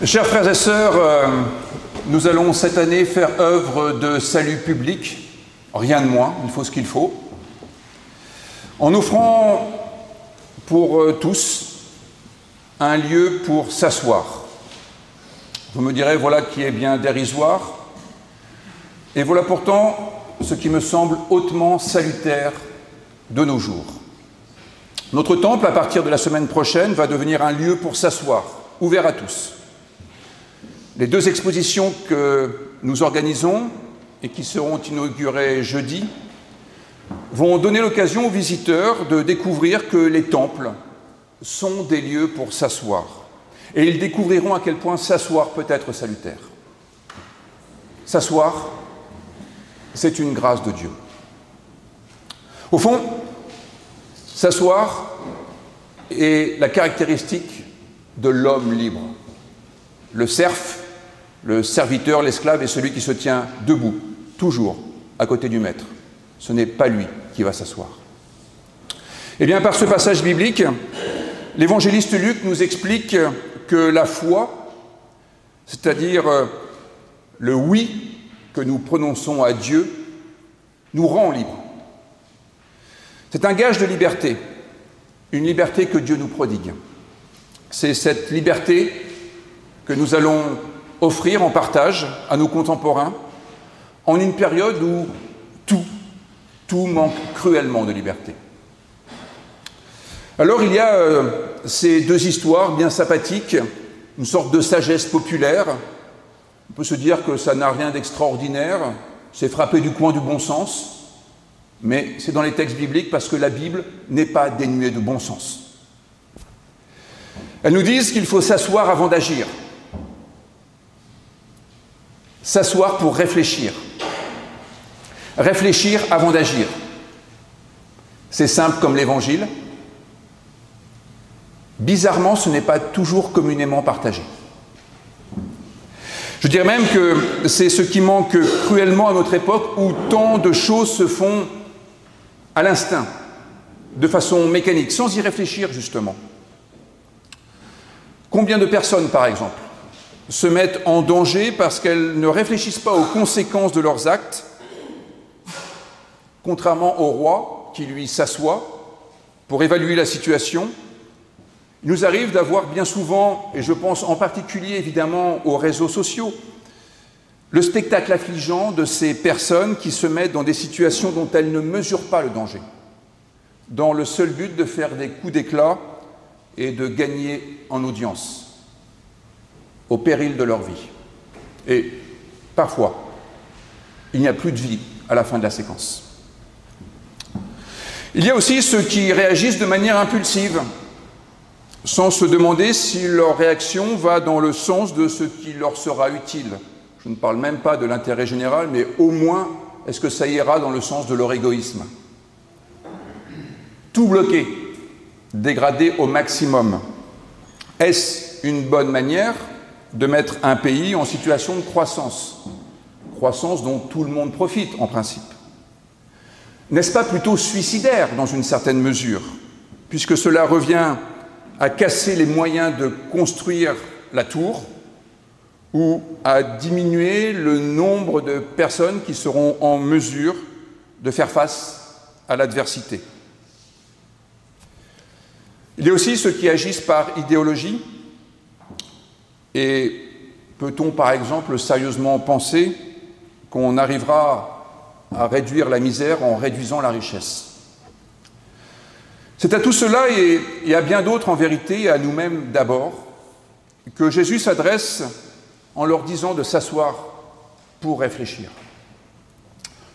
Chers frères et sœurs, nous allons cette année faire œuvre de salut public, rien de moins, il faut ce qu'il faut, en offrant pour tous un lieu pour s'asseoir. Vous me direz, voilà qui est bien dérisoire, et voilà pourtant ce qui me semble hautement salutaire de nos jours. Notre temple, à partir de la semaine prochaine, va devenir un lieu pour s'asseoir, ouvert à tous. Les deux expositions que nous organisons et qui seront inaugurées jeudi vont donner l'occasion aux visiteurs de découvrir que les temples sont des lieux pour s'asseoir. Et ils découvriront à quel point s'asseoir peut être salutaire. S'asseoir, c'est une grâce de Dieu. Au fond, s'asseoir est la caractéristique de l'homme libre. Le serf, le serviteur, l'esclave est celui qui se tient debout, toujours à côté du maître. Ce n'est pas lui qui va s'asseoir. Eh bien, par ce passage biblique, l'évangéliste Luc nous explique que la foi, c'est-à-dire le oui que nous prononçons à Dieu, nous rend libres. C'est un gage de liberté, une liberté que Dieu nous prodigue. C'est cette liberté que nous allons offrir en partage à nos contemporains en une période où tout manque cruellement de liberté. Alors il y a ces deux histoires bien sympathiques, une sorte de sagesse populaire. On peut se dire que ça n'a rien d'extraordinaire, c'est frappé du coin du bon sens, mais c'est dans les textes bibliques parce que la Bible n'est pas dénuée de bon sens. Elles nous disent qu'il faut s'asseoir avant d'agir. S'asseoir pour réfléchir. Réfléchir avant d'agir. C'est simple comme l'Évangile. Bizarrement, ce n'est pas toujours communément partagé. Je dirais même que c'est ce qui manque cruellement à notre époque où tant de choses se font à l'instinct, de façon mécanique, sans y réfléchir justement. Combien de personnes, par exemple, se mettent en danger parce qu'elles ne réfléchissent pas aux conséquences de leurs actes, contrairement au roi qui, lui, s'assoit pour évaluer la situation. Il nous arrive d'avoir bien souvent, et je pense en particulier évidemment aux réseaux sociaux, le spectacle affligeant de ces personnes qui se mettent dans des situations dont elles ne mesurent pas le danger, dans le seul but de faire des coups d'éclat et de gagner en audience, au péril de leur vie. Et parfois, il n'y a plus de vie à la fin de la séquence. Il y a aussi ceux qui réagissent de manière impulsive, sans se demander si leur réaction va dans le sens de ce qui leur sera utile. Je ne parle même pas de l'intérêt général, mais au moins, est-ce que ça ira dans le sens de leur égoïsme? Tout bloquer, dégradé au maximum. Est-ce une bonne manière de mettre un pays en situation de croissance? Croissance dont tout le monde profite, en principe. N'est-ce pas plutôt suicidaire, dans une certaine mesure, puisque cela revient à casser les moyens de construire la tour ou à diminuer le nombre de personnes qui seront en mesure de faire face à l'adversité. Il y a aussi ceux qui agissent par idéologie. Et peut-on, par exemple, sérieusement penser qu'on arrivera à réduire la misère en réduisant la richesse? C'est à tout cela et à bien d'autres en vérité, et à nous-mêmes d'abord, que Jésus s'adresse en leur disant de s'asseoir pour réfléchir.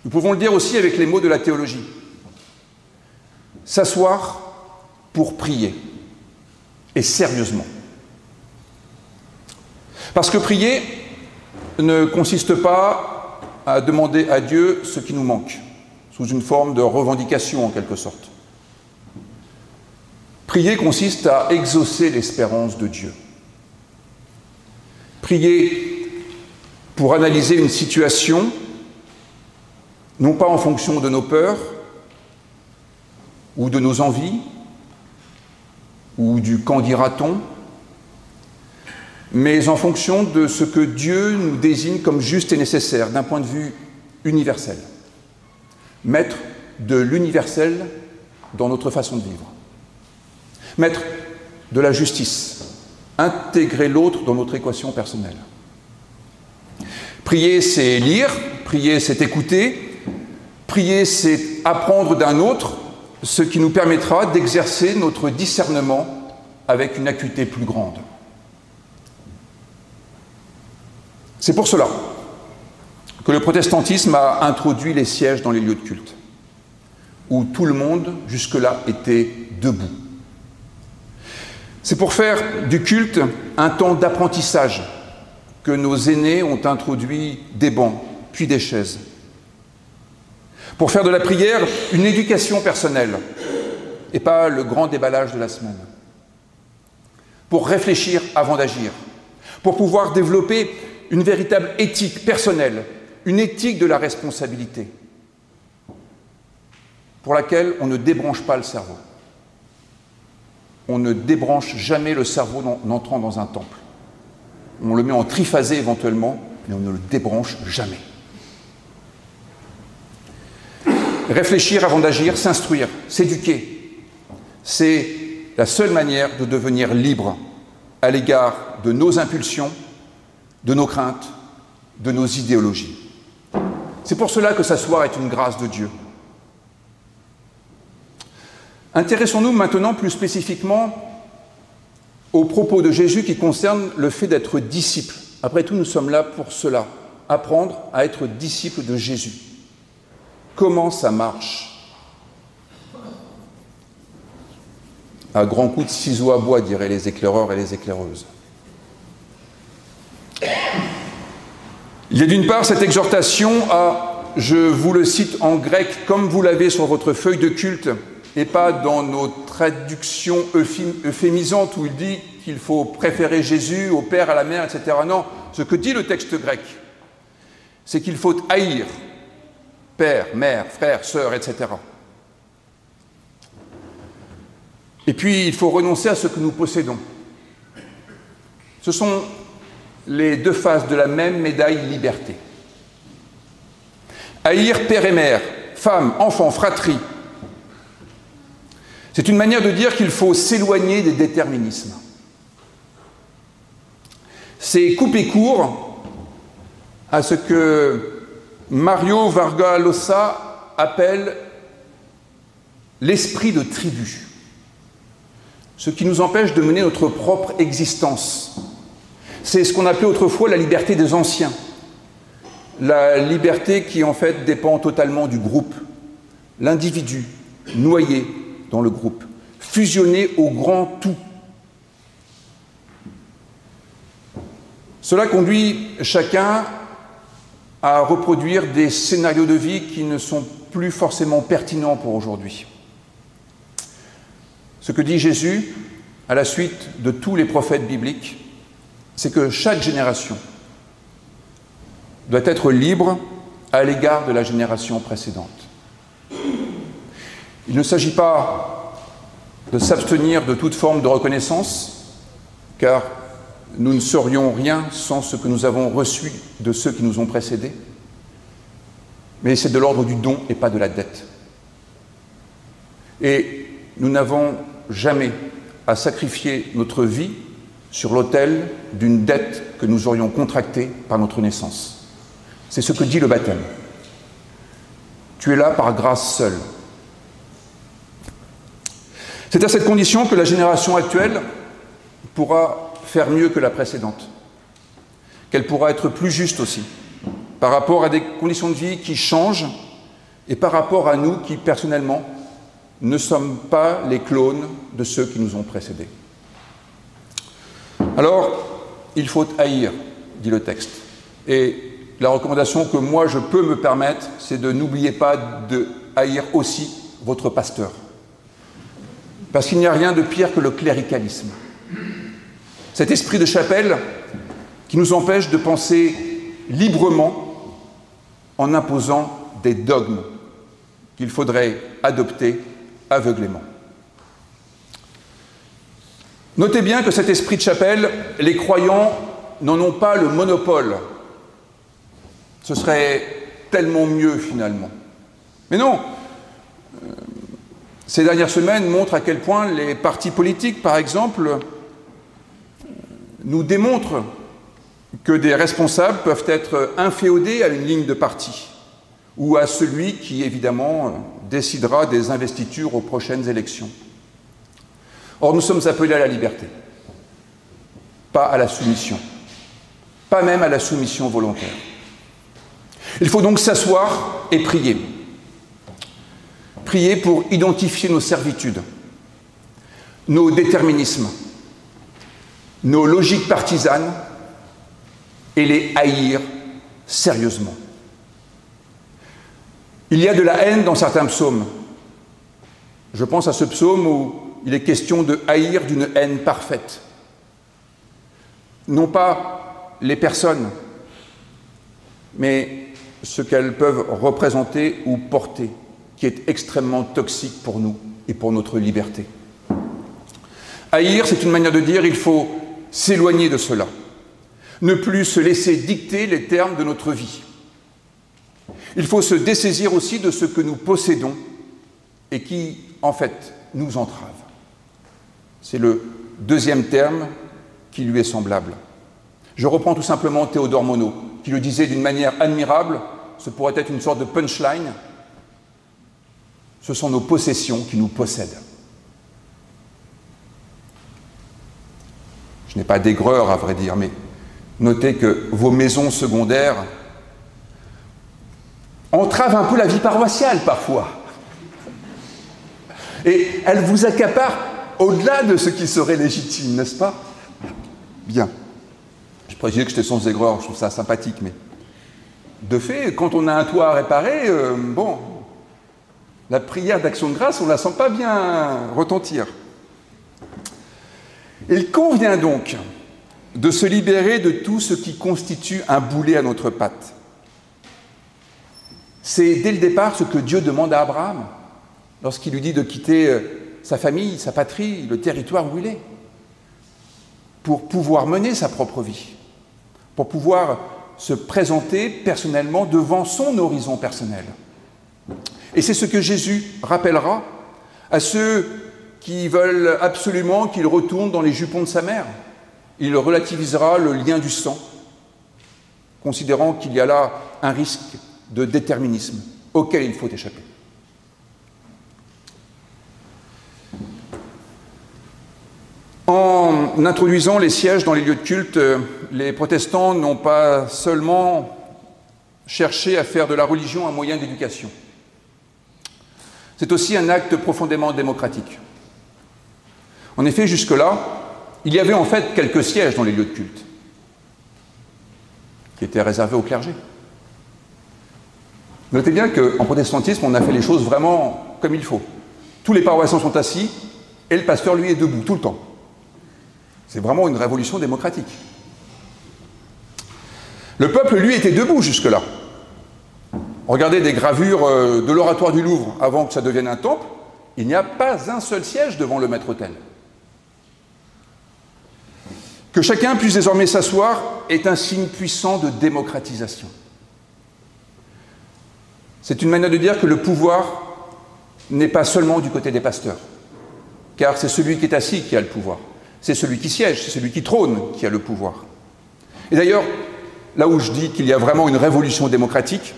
Nous pouvons le dire aussi avec les mots de la théologie. S'asseoir pour prier, et sérieusement. Parce que prier ne consiste pas à demander à Dieu ce qui nous manque, sous une forme de revendication en quelque sorte. Prier consiste à exaucer l'espérance de Dieu. Prier pour analyser une situation, non pas en fonction de nos peurs ou de nos envies ou du qu'en dira-t-on, mais en fonction de ce que Dieu nous désigne comme juste et nécessaire d'un point de vue universel. Mettre de l'universel dans notre façon de vivre. Mettre de la justice, intégrer l'autre dans notre équation personnelle. Prier, c'est lire, prier, c'est écouter, prier, c'est apprendre d'un autre, ce qui nous permettra d'exercer notre discernement avec une acuité plus grande. C'est pour cela que le protestantisme a introduit les sièges dans les lieux de culte, où tout le monde, jusque-là, était debout. C'est pour faire du culte un temps d'apprentissage que nos aînés ont introduit des bancs, puis des chaises. Pour faire de la prière une éducation personnelle, et pas le grand déballage de la semaine. Pour réfléchir avant d'agir, pour pouvoir développer une véritable éthique personnelle, une éthique de la responsabilité, pour laquelle on ne débranche pas le cerveau. On ne débranche jamais le cerveau en entrant dans un temple. On le met en triphasé éventuellement, mais on ne le débranche jamais. Réfléchir avant d'agir, s'instruire, s'éduquer, c'est la seule manière de devenir libre à l'égard de nos impulsions, de nos craintes, de nos idéologies. C'est pour cela que s'asseoir est une grâce de Dieu. Intéressons-nous maintenant plus spécifiquement aux propos de Jésus qui concernent le fait d'être disciple. Après tout, nous sommes là pour cela, apprendre à être disciple de Jésus. Comment ça marche? À grands coups de ciseaux à bois, diraient les éclaireurs et les éclaireuses. Il y a d'une part cette exhortation à, je vous le cite en grec, comme vous l'avez sur votre feuille de culte, et pas dans nos traductions euphémisantes où il dit qu'il faut préférer Jésus au Père, à la Mère, etc. Non, ce que dit le texte grec, c'est qu'il faut haïr Père, Mère, Frère, Sœur, etc. Et puis, il faut renoncer à ce que nous possédons. Ce sont les deux faces de la même médaille liberté. Haïr Père et Mère, femme, enfant, fratrie, c'est une manière de dire qu'il faut s'éloigner des déterminismes. C'est couper court à ce que Mario Vargas Llosa appelle l'esprit de tribu, ce qui nous empêche de mener notre propre existence. C'est ce qu'on appelait autrefois la liberté des anciens, la liberté qui en fait dépend totalement du groupe, l'individu noyé dans le groupe, fusionné au grand tout. Cela conduit chacun à reproduire des scénarios de vie qui ne sont plus forcément pertinents pour aujourd'hui. Ce que dit Jésus, à la suite de tous les prophètes bibliques, c'est que chaque génération doit être libre à l'égard de la génération précédente. Il ne s'agit pas de s'abstenir de toute forme de reconnaissance, car nous ne serions rien sans ce que nous avons reçu de ceux qui nous ont précédés, mais c'est de l'ordre du don et pas de la dette. Et nous n'avons jamais à sacrifier notre vie sur l'autel d'une dette que nous aurions contractée par notre naissance. C'est ce que dit le baptême. Tu es là par grâce seule. C'est à cette condition que la génération actuelle pourra faire mieux que la précédente, qu'elle pourra être plus juste aussi, par rapport à des conditions de vie qui changent et par rapport à nous qui, personnellement, ne sommes pas les clones de ceux qui nous ont précédés. Alors, il faut haïr, dit le texte. Et la recommandation que moi je peux me permettre, c'est de n'oubliez pas de haïr aussi votre pasteur. Parce qu'il n'y a rien de pire que le cléricalisme. Cet esprit de chapelle qui nous empêche de penser librement en imposant des dogmes qu'il faudrait adopter aveuglément. Notez bien que cet esprit de chapelle, les croyants n'en ont pas le monopole. Ce serait tellement mieux finalement. Mais non, ces dernières semaines montrent à quel point les partis politiques, par exemple, nous démontrent que des responsables peuvent être inféodés à une ligne de parti ou à celui qui, évidemment, décidera des investitures aux prochaines élections. Or, nous sommes appelés à la liberté, pas à la soumission, pas même à la soumission volontaire. Il faut donc s'asseoir et prier. Prier pour identifier nos servitudes, nos déterminismes, nos logiques partisanes et les haïr sérieusement. Il y a de la haine dans certains psaumes. Je pense à ce psaume où il est question de haïr d'une haine parfaite. Non pas les personnes, mais ce qu'elles peuvent représenter ou porter, qui est extrêmement toxique pour nous et pour notre liberté. Haïr, c'est une manière de dire il faut s'éloigner de cela, ne plus se laisser dicter les termes de notre vie. Il faut se dessaisir aussi de ce que nous possédons et qui, en fait, nous entrave. C'est le deuxième terme qui lui est semblable. Je reprends tout simplement Théodore Monod, qui le disait d'une manière admirable, ce pourrait être une sorte de punchline. Ce sont nos possessions qui nous possèdent. Je n'ai pas d'aigreur, à vrai dire, mais notez que vos maisons secondaires entravent un peu la vie paroissiale, parfois. Et elles vous accaparent au-delà de ce qui serait légitime, n'est-ce pas? Bien. Je précisais que j'étais sans aigreur, je trouve ça sympathique, mais de fait, quand on a un toit à réparer, la prière d'action de grâce, on ne la sent pas bien retentir. Il convient donc de se libérer de tout ce qui constitue un boulet à notre patte. C'est dès le départ ce que Dieu demande à Abraham, lorsqu'il lui dit de quitter sa famille, sa patrie, le territoire où il est, pour pouvoir mener sa propre vie, pour pouvoir se présenter personnellement devant son horizon personnel. Et c'est ce que Jésus rappellera à ceux qui veulent absolument qu'il retourne dans les jupons de sa mère. Il relativisera le lien du sang, considérant qu'il y a là un risque de déterminisme auquel il faut échapper. En introduisant les sièges dans les lieux de culte, les protestants n'ont pas seulement cherché à faire de la religion un moyen d'éducation. C'est aussi un acte profondément démocratique. En effet, jusque-là, il y avait en fait quelques sièges dans les lieux de culte, qui étaient réservés au clergé. Notez bien qu'en protestantisme, on a fait les choses vraiment comme il faut. Tous les paroissiens sont assis et le pasteur, lui, est debout tout le temps. C'est vraiment une révolution démocratique. Le peuple, lui, était debout jusque-là. Regardez des gravures de l'oratoire du Louvre avant que ça devienne un temple, il n'y a pas un seul siège devant le maître-autel. Que chacun puisse désormais s'asseoir est un signe puissant de démocratisation. C'est une manière de dire que le pouvoir n'est pas seulement du côté des pasteurs, car c'est celui qui est assis qui a le pouvoir. C'est celui qui siège, c'est celui qui trône qui a le pouvoir. Et d'ailleurs, là où je dis qu'il y a vraiment une révolution démocratique,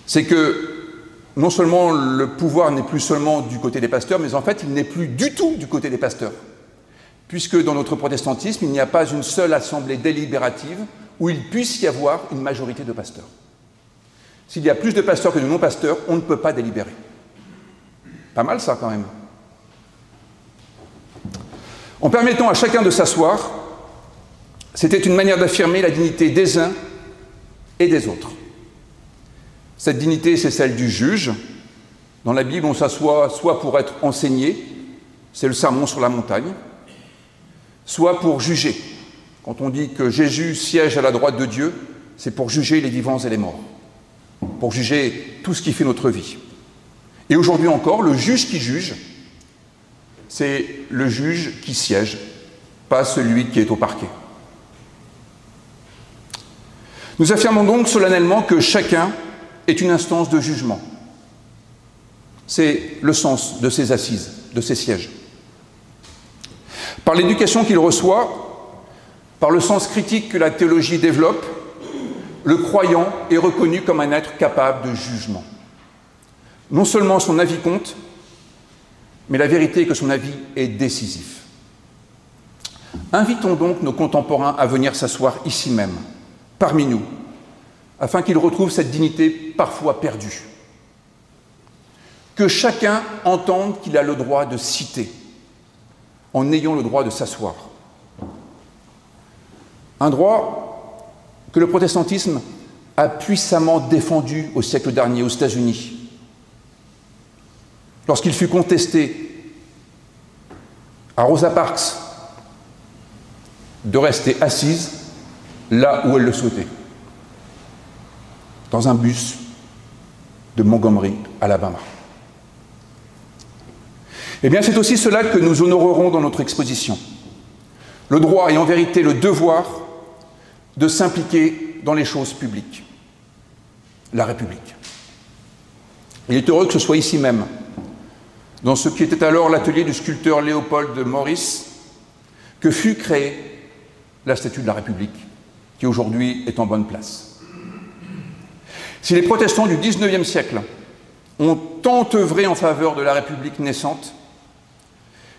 c'est que non seulement le pouvoir n'est plus seulement du côté des pasteurs, mais en fait, il n'est plus du tout du côté des pasteurs. Puisque dans notre protestantisme, il n'y a pas une seule assemblée délibérative où il puisse y avoir une majorité de pasteurs. S'il y a plus de pasteurs que de non-pasteurs, on ne peut pas délibérer. Pas mal ça quand même. En permettant à chacun de s'asseoir, c'était une manière d'affirmer la dignité des uns et des autres. Cette dignité, c'est celle du juge. Dans la Bible, on s'assoit soit pour être enseigné, c'est le sermon sur la montagne, soit pour juger. Quand on dit que Jésus siège à la droite de Dieu, c'est pour juger les vivants et les morts, pour juger tout ce qui fait notre vie. Et aujourd'hui encore, le juge qui juge c'est le juge qui siège, pas celui qui est au parquet. Nous affirmons donc solennellement que chacun est une instance de jugement. C'est le sens de ces assises, de ces sièges. Par l'éducation qu'il reçoit, par le sens critique que la théologie développe, le croyant est reconnu comme un être capable de jugement. Non seulement son avis compte, mais la vérité est que son avis est décisif. Invitons donc nos contemporains à venir s'asseoir ici même, parmi nous, afin qu'ils retrouvent cette dignité parfois perdue. Que chacun entende qu'il a le droit de citer, en ayant le droit de s'asseoir. Un droit que le protestantisme a puissamment défendu au siècle dernier aux États-Unis, lorsqu'il fut contesté à Rosa Parks de rester assise là où elle le souhaitait, dans un bus de Montgomery, Alabama. Eh bien, c'est aussi cela que nous honorerons dans notre exposition. Le droit et en vérité le devoir de s'impliquer dans les choses publiques. La République. Il est heureux que ce soit ici même, dans ce qui était alors l'atelier du sculpteur Léopold Maurice, que fut créée la statue de la République, qui aujourd'hui est en bonne place. Si les protestants du XIXe siècle ont tant œuvré en faveur de la République naissante,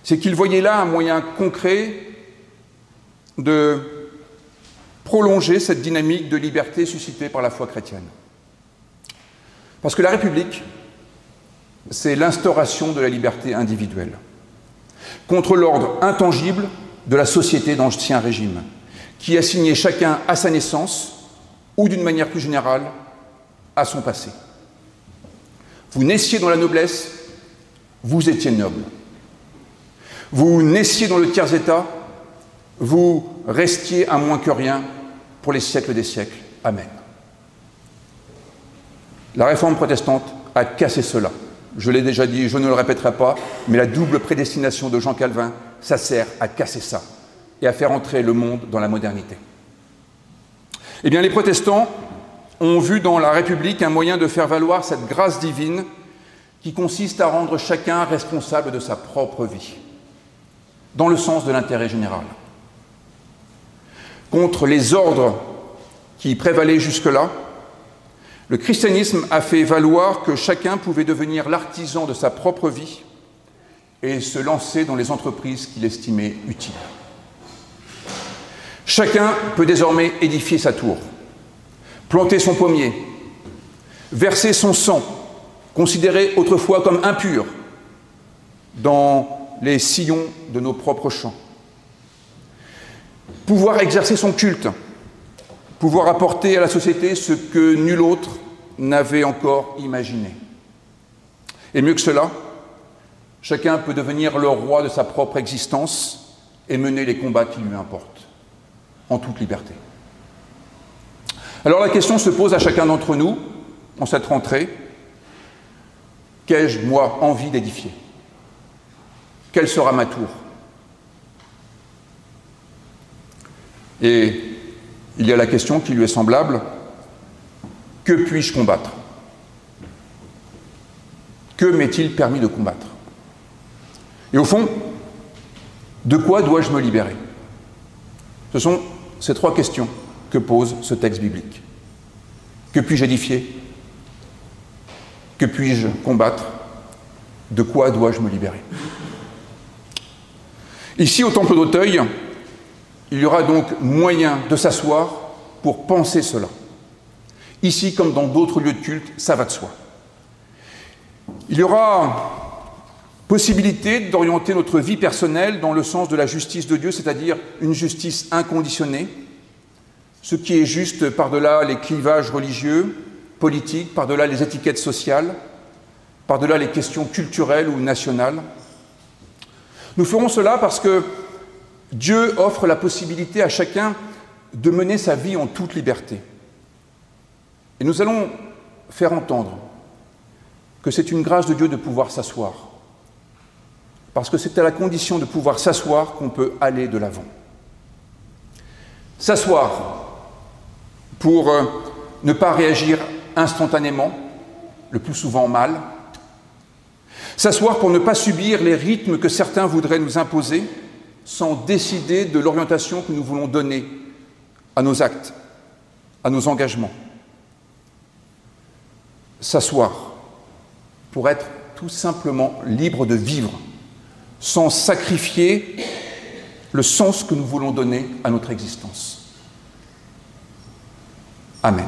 c'est qu'ils voyaient là un moyen concret de prolonger cette dynamique de liberté suscitée par la foi chrétienne. Parce que la République, c'est l'instauration de la liberté individuelle, contre l'ordre intangible de la société d'Ancien Régime, qui assignait chacun à sa naissance, ou d'une manière plus générale, à son passé. Vous naissiez dans la noblesse, vous étiez noble. Vous naissiez dans le tiers-état, vous restiez à moins que rien pour les siècles des siècles. Amen. La réforme protestante a cassé cela. Je l'ai déjà dit, je ne le répéterai pas, mais la double prédestination de Jean Calvin, ça sert à casser ça et à faire entrer le monde dans la modernité. Eh bien, les protestants ont vu dans la République un moyen de faire valoir cette grâce divine qui consiste à rendre chacun responsable de sa propre vie, dans le sens de l'intérêt général. Contre les ordres qui prévalaient jusque-là, le christianisme a fait valoir que chacun pouvait devenir l'artisan de sa propre vie et se lancer dans les entreprises qu'il estimait utiles. Chacun peut désormais édifier sa tour, planter son pommier, verser son sang, considéré autrefois comme impur, dans les sillons de nos propres champs. Pouvoir exercer son culte, pouvoir apporter à la société ce que nul autre n'avait encore imaginé. Et mieux que cela, chacun peut devenir le roi de sa propre existence et mener les combats qui lui importent, en toute liberté. Alors la question se pose à chacun d'entre nous, en cette rentrée, qu'ai-je, moi, envie d'édifier ? Quelle sera ma tour ? Et il y a la question qui lui est semblable, que puis-je combattre ? Que m'est-il permis de combattre ? Et au fond, de quoi dois-je me libérer ? Ce sont ces trois questions que pose ce texte biblique. Que puis-je édifier ? Que puis-je combattre ? De quoi dois-je me libérer ? Ici, au temple d'Auteuil, il y aura donc moyen de s'asseoir pour penser cela. Ici, comme dans d'autres lieux de culte, ça va de soi. Il y aura possibilité d'orienter notre vie personnelle dans le sens de la justice de Dieu, c'est-à-dire une justice inconditionnée, ce qui est juste par-delà les clivages religieux, politiques, par-delà les étiquettes sociales, par-delà les questions culturelles ou nationales. Nous ferons cela parce que Dieu offre la possibilité à chacun de mener sa vie en toute liberté. Et nous allons faire entendre que c'est une grâce de Dieu de pouvoir s'asseoir. parce que c'est à la condition de pouvoir s'asseoir qu'on peut aller de l'avant. S'asseoir pour ne pas réagir instantanément, le plus souvent mal. S'asseoir pour ne pas subir les rythmes que certains voudraient nous imposer, sans décider de l'orientation que nous voulons donner à nos actes, à nos engagements. S'asseoir pour être tout simplement libre de vivre, sans sacrifier le sens que nous voulons donner à notre existence. Amen.